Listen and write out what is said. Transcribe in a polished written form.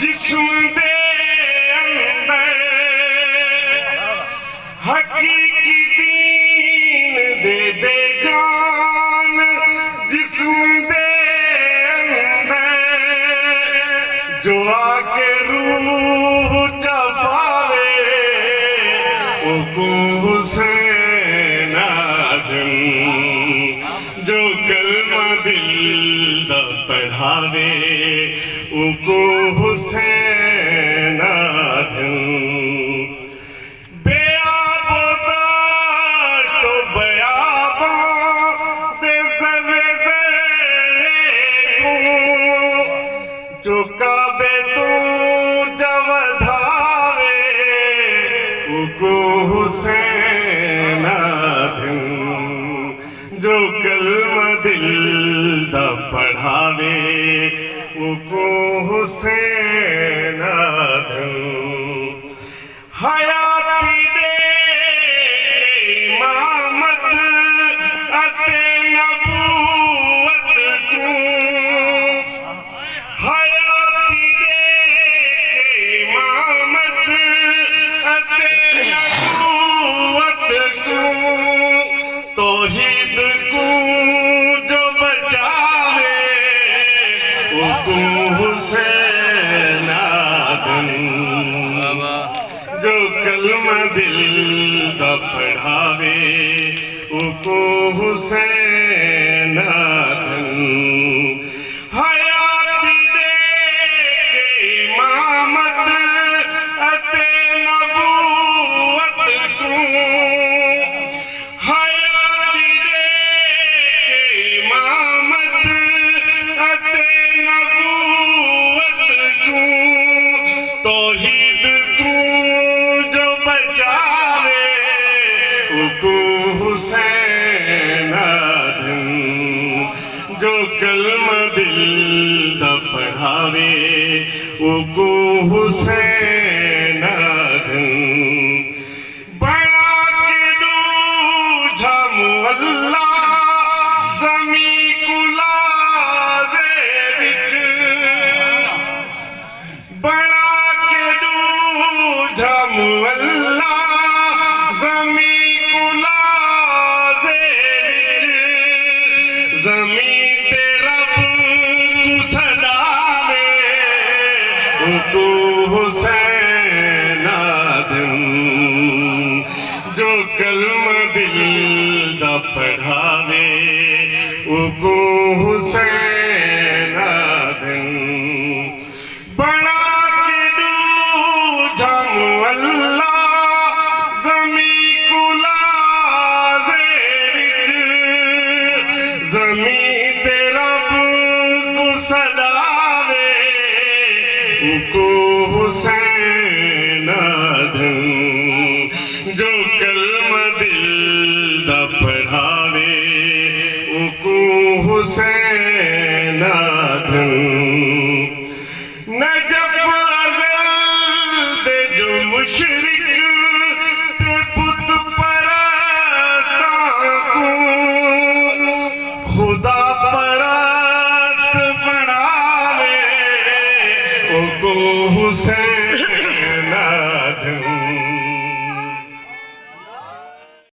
جسم دے اندر حقیقی دین دے بے جان جسم دے اندر جو آکے روح چپاوے حسین آدم جو کلمہ دل دا پڑھاوے حسین آدم بے آب و داشت و بیاباں بے زر زرے کو جو کعبے تو جودھاوے حسین آدم جو کلمہ دل دا پڑھاوے حسین آدم حیاتی دے امامت اتے نبوت کو حیاتی دے امامت اتے نبوت کو توحید کو جو بچاوے حسین آدم جو کلمہ دل دا پڑھاوے حسین آدم حیاتی دے امامت اتے نبوت کو حیاتی دے امامت اتے توحید کو جو بچاوے حسین آدم جو کلمہ دل دا پڑھاوے حسین آدم بڑا کے دوجھا مولا زمین کلازے وچ بڑا کے دوجھا مولا زمین کلازے وچ زمین تے رب کو صداوے حسین آدم جو کلمہ دل دا پڑھاوے حسین آدم بڑا کے دوجھا مولا زمین کلازے وچ زمین تے رب کو صداوے حسین آدم جو کلمہ دل دا پڑھاوے حسین آدم